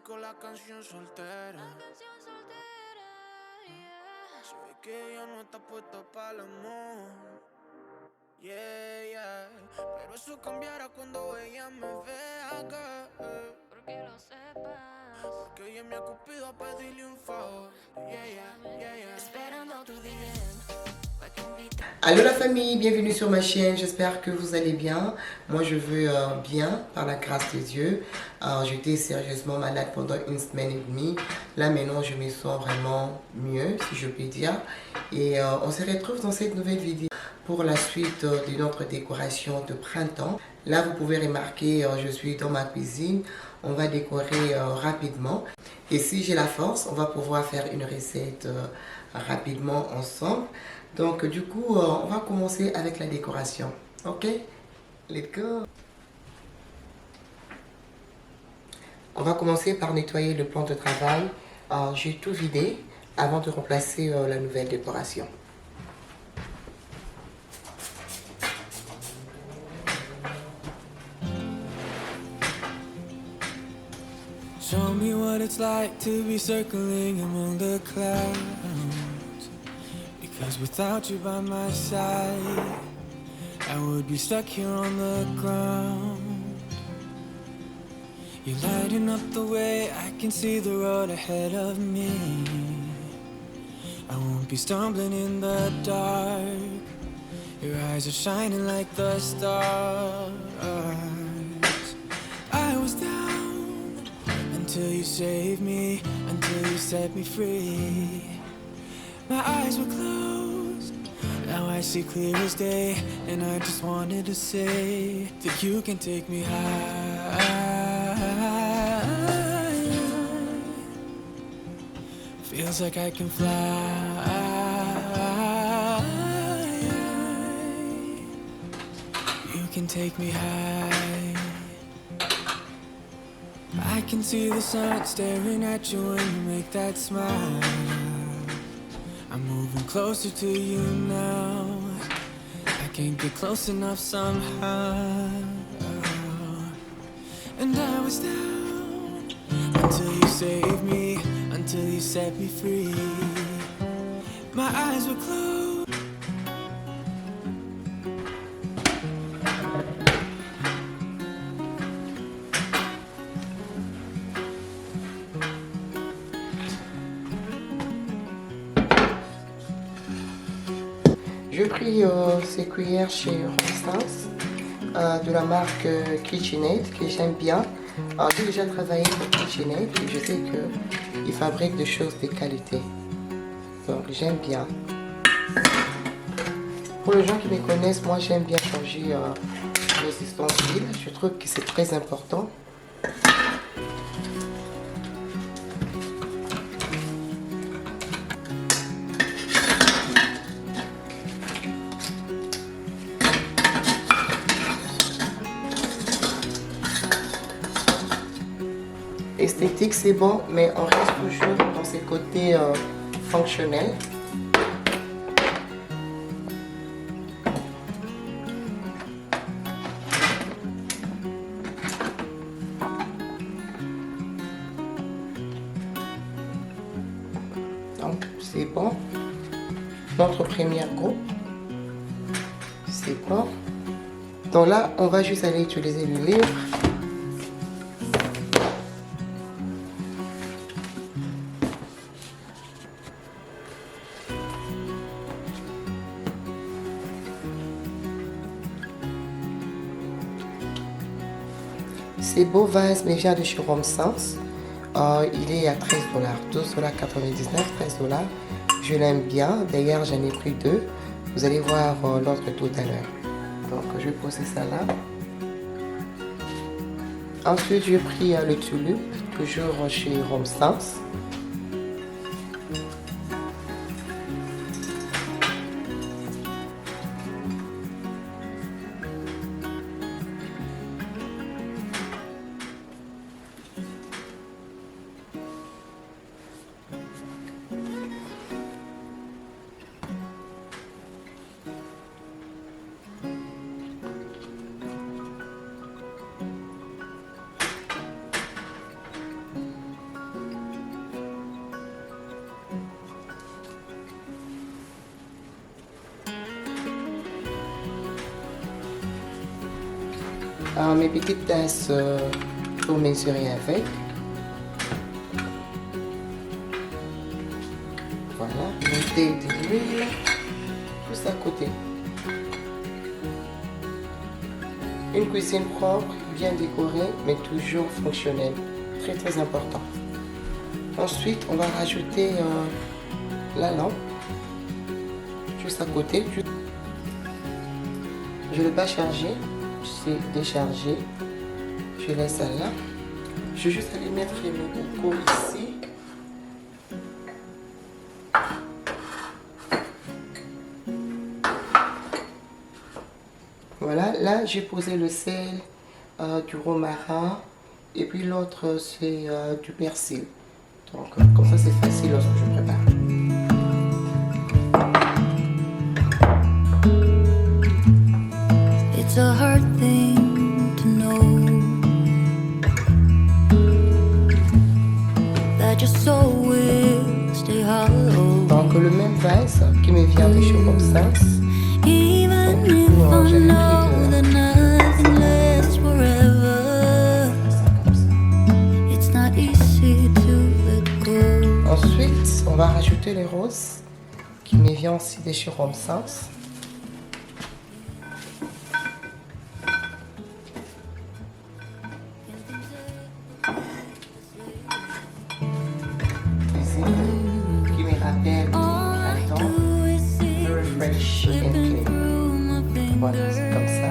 dedico la canción soltera. Se ve que ella no está puesta para el amor. Yeah, yeah. Pero eso cambiará cuando ella me vea acá. Porque lo sepas. Porque ella me ha cupido a pedirle un favor. Yeah, yeah, yeah, yeah. Esperando tu DM. Allô la famille, bienvenue sur ma chaîne, j'espère que vous allez bien. Moi je veux bien, par la grâce de Dieu. J'étais sérieusement malade pendant une semaine et demie. Là maintenant je me sens vraiment mieux, si je puis dire. Et on se retrouve dans cette nouvelle vidéo pour la suite de notre décoration de printemps. Là vous pouvez remarquer, je suis dans ma cuisine. On va décorer rapidement. Et si j'ai la force, on va pouvoir faire une recette rapidement ensemble. Donc du coup, on va commencer avec la décoration. Ok? Let's go! On va commencer par nettoyer le plan de travail. J'ai tout vidé avant de remplacer la nouvelle décoration. Show me what it's like to be circling among the clouds. Because without you by my side, I would be stuck here on the ground. You're lighting up the way, I can see the road ahead of me. I won't be stumbling in the dark. Your eyes are shining like the stars. I was down until you saved me, until you set me free. My eyes were closed, now I see clear as day. And I just wanted to say that you can take me high. Feels like I can fly. You can take me high. I can see the sun staring at you when you make that smile. I'm moving closer to you now. I can't get close enough somehow. And I was down until you saved me, until you set me free. My eyes were closed. J'ai pris ces cuillères chez Romsens de la marque KitchenAid que j'aime bien. J'ai déjà travaillé pour KitchenAid et je sais qu'ils fabriquent des choses de qualité. Donc j'aime bien. Pour les gens qui me connaissent, moi j'aime bien changer les ustensiles. Je trouve que c'est très important. Esthétique c'est bon, mais on reste toujours dans ces côtés fonctionnels. Donc c'est bon. Notre première groupe, c'est bon. Donc là, on va juste aller utiliser le livre. C'est beau vase mais vient de chez Romsens. Il est à 13 $, 12,99 $, 13 $. Je l'aime bien. D'ailleurs, j'en ai pris deux. Vous allez voir l'autre tout à l'heure. Donc, je vais poser ça là. Ensuite, j'ai pris le Tulip, toujours chez Romsens. mes petites tasses pour mesurer avec. Voilà, mettez de l'huile juste à côté. Une cuisine propre, bien décorée, mais toujours fonctionnelle. Très très important. Ensuite, on va rajouter la lampe juste à côté. Je ne l'ai pas chargé, c'est déchargé. Je laisse ça là. Je vais juste aller mettre mes boucaux ici. Voilà, là j'ai posé le sel, du romarin et puis l'autre c'est du persil. Donc comme ça c'est facile lorsque je prépare. It's a hard thing to know that your soul will stay hollow. Donc le même vase qui me vient de chez Romsens. Even if I know that nothing lasts forever, it's not easy to let go. Ensuite, on va rajouter les roses qui me vient aussi de chez Romsens. Qui me rappelle le printemps. Very fresh and clean. Voilà, c'est comme ça.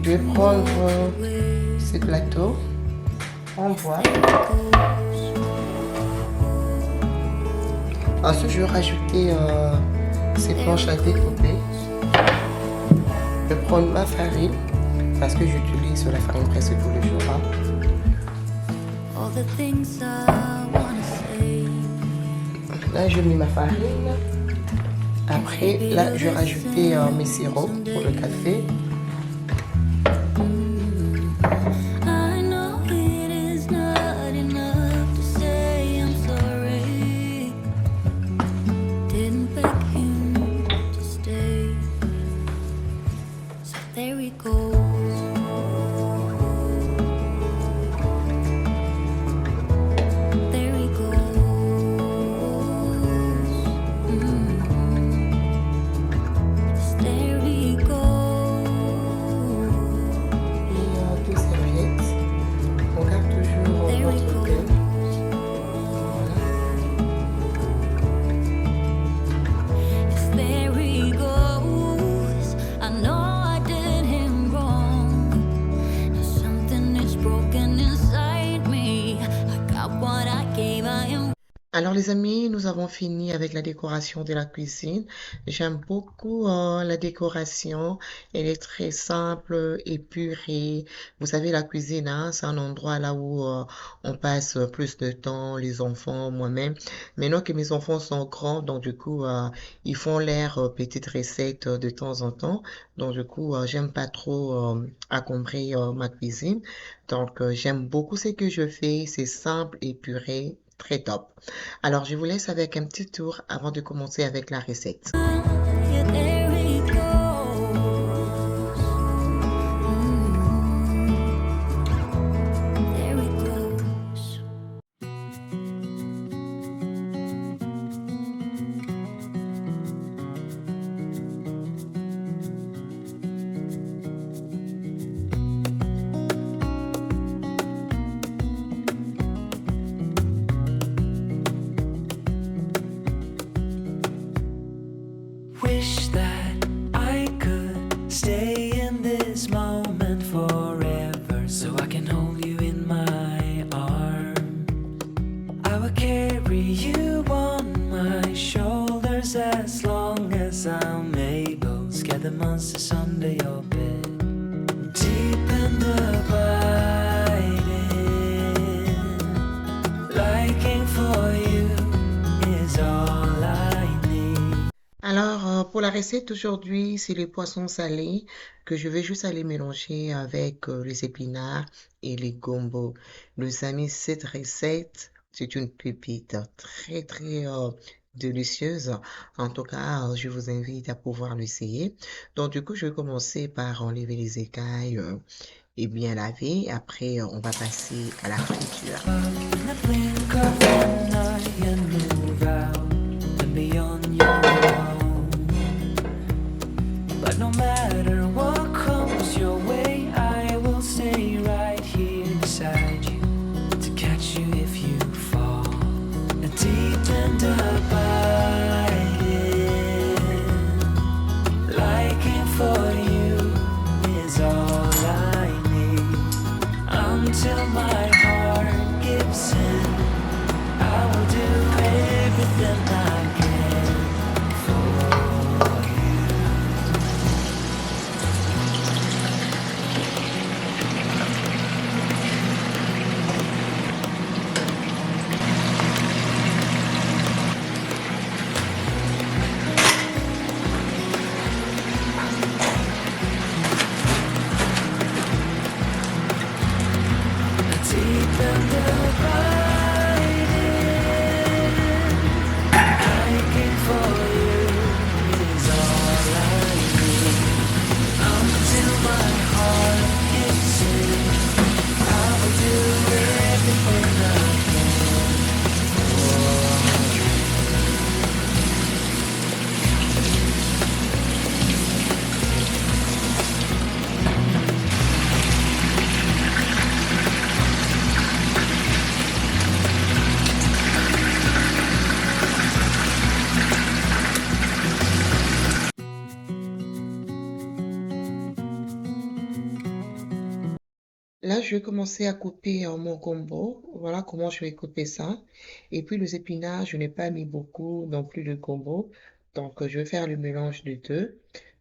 Je vais prendre ces plateaux en bois. Ensuite, je vais rajouter ces planches à découper. Je vais prendre ma farine parce que j'utilise la farine presque tous les jours. Hein. Là, je mets ma farine. Après, là, je vais rajouter mes sirops pour le café. Alors les amis, nous avons fini avec la décoration de la cuisine. J'aime beaucoup la décoration. Elle est très simple, épurée. Vous savez, la cuisine, hein, c'est un endroit là où on passe plus de temps, les enfants, moi-même. Maintenant que mes enfants sont grands, donc du coup, ils font leurs petites recettes de temps en temps. Donc du coup, j'aime pas trop encombrer ma cuisine. Donc j'aime beaucoup ce que je fais. C'est simple, épuré. Très top. Alors, je vous laisse avec un petit tour avant de commencer avec la recette. Wish that I could stay in this moment forever, so I can hold you in my arms. I will carry you on my shoulders as long as I'm able. Scare the monsters under your bed, deep in the abiding. Liking for you is all I need. Alors, pour la recette d'aujourd'hui, c'est les poissons salés que je vais juste aller mélanger avec les épinards et les gombo. Les amis, cette recette, c'est une pépite très très délicieuse. En tout cas, je vous invite à pouvoir l'essayer. Donc, du coup, je vais commencer par enlever les écailles et bien laver. Après, on va passer à la friture. In the blink of an eye and move out and be on your own. But no matter what comes your way, I will stay right here beside you to catch you if you fall. A deep and abiding liking for you is all I need until my heart gives in. I will do everything I can for you. Deep and abiding, liking for you is all I need until my heart gives in. I will do everything I can for you. Là, je vais commencer à couper mon gombo. Voilà comment je vais couper ça. Et puis, les épinards, je n'ai pas mis beaucoup non plus de gombo. Donc, je vais faire le mélange des deux.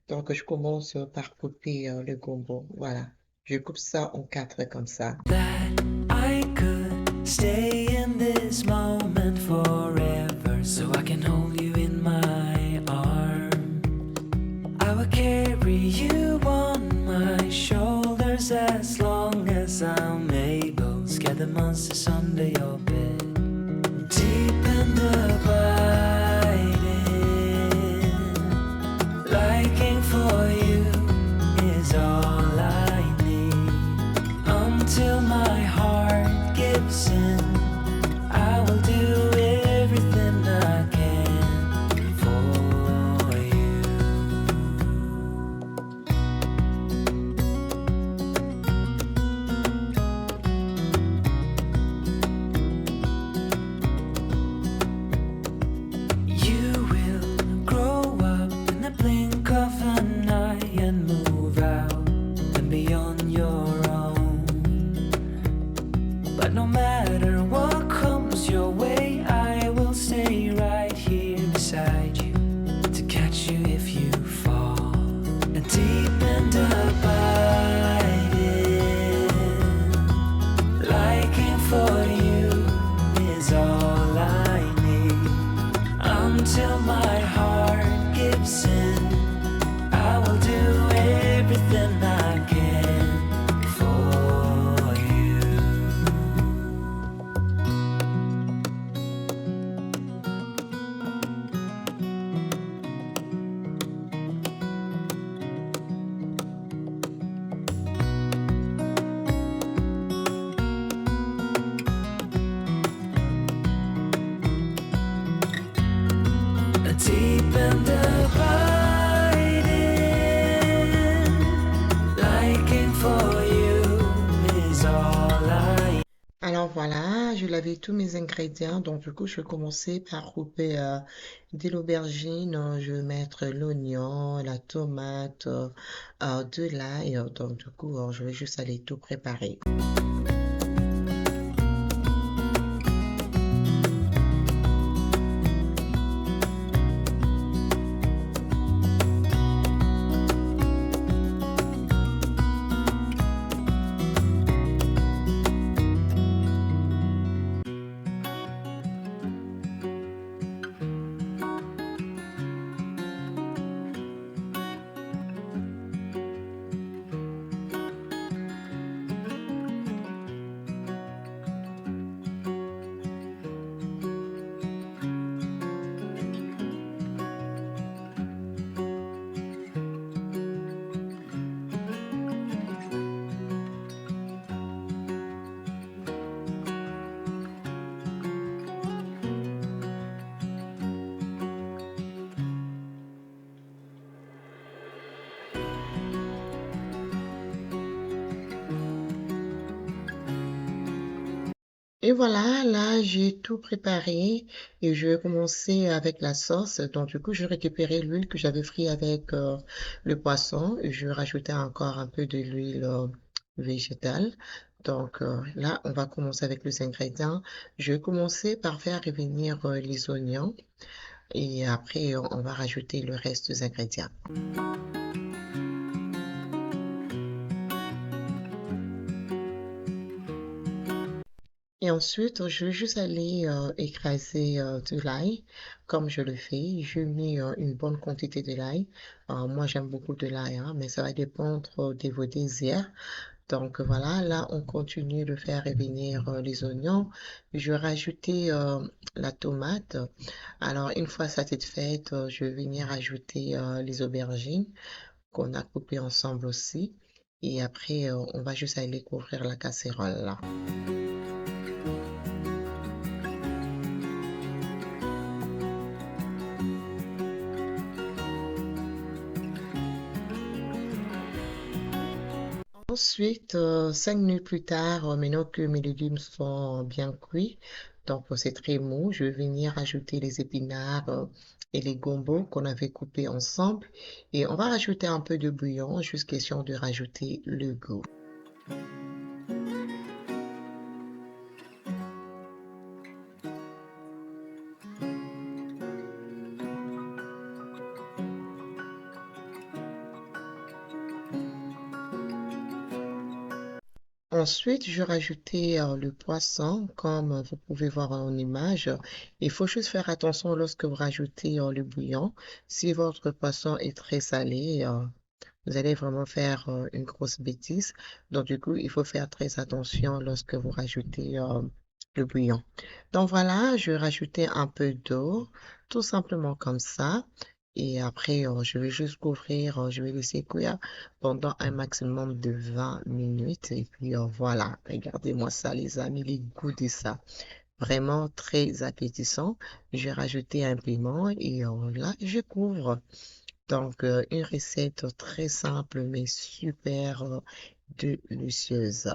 Donc, je commence par couper le gombo. Voilà. Je coupe ça en quatre comme ça. That I could stay in this moment forever, so I can hold you in my arms. I will carry you on my shoulders as long as I'm able. Scare the monsters under your bed. Deep and abiding, liking for you is all I need until my heart gives in. I will do everything I can for you. You will grow up in the blink of an eye and move out and be on your own. But no matter what comes your way, I will stay right here beside you to catch you if you fall. And deep and abiding, liking for you is all I need until my heart gives in. I will do everything I can for you. Deep and abiding, liking for you is all I. Alors voilà, je lavais tous mes ingrédients. Donc du coup, je vais commencer par couper de l'aubergine. Je vais mettre l'oignon, la tomate, de l'ail. Donc du coup, je vais juste aller tout préparer. Et voilà, là, j'ai tout préparé et je vais commencer avec la sauce. Donc, du coup, je récupérais l'huile que j'avais pris avec le poisson et je rajoutais encore un peu de l'huile végétale. Donc, là, on va commencer avec les ingrédients. Je vais commencer par faire revenir les oignons et après, on va rajouter le reste des ingrédients. Et ensuite, je vais juste aller écraser de l'ail, comme je le fais. Je mets une bonne quantité de l'ail. Moi, j'aime beaucoup de l'ail, hein, mais ça va dépendre de vos désirs. Donc voilà, là, on continue de faire revenir les oignons. Je vais rajouter la tomate. Alors, une fois ça c'est fait, je vais venir ajouter les aubergines qu'on a coupées ensemble aussi. Et après, on va juste aller couvrir la casserole là. Ensuite, 5 minutes plus tard, maintenant que mes légumes sont bien cuits, donc c'est très mou, je vais venir ajouter les épinards et les gombos qu'on avait coupés ensemble. Et on va rajouter un peu de bouillon, juste question de rajouter le goût. Ensuite, je rajoutais le poisson, comme vous pouvez voir en image. Il faut juste faire attention lorsque vous rajoutez le bouillon. Si votre poisson est très salé, vous allez vraiment faire une grosse bêtise. Donc, du coup, il faut faire très attention lorsque vous rajoutez le bouillon. Donc, voilà, je vais rajouter un peu d'eau, tout simplement comme ça. Et après, je vais juste couvrir, je vais laisser cuire pendant un maximum de 20 minutes. Et puis, voilà, regardez-moi ça, les amis, les goûts de ça. Vraiment très appétissant. Je vais rajouter un piment et là, je couvre. Donc, une recette très simple mais super délicieuse.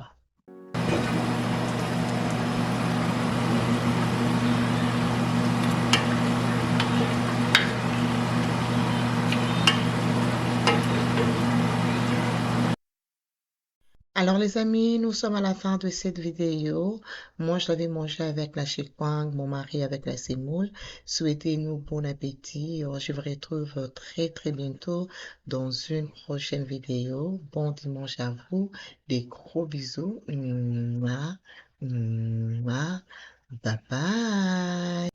Alors les amis, nous sommes à la fin de cette vidéo. Moi, je l'avais mangé avec la chikwang, mon mari avec la semoule. Souhaitez-nous bon appétit. Je vous retrouve très très bientôt dans une prochaine vidéo. Bon dimanche à vous. Des gros bisous. Mouah, mouah. Bye bye.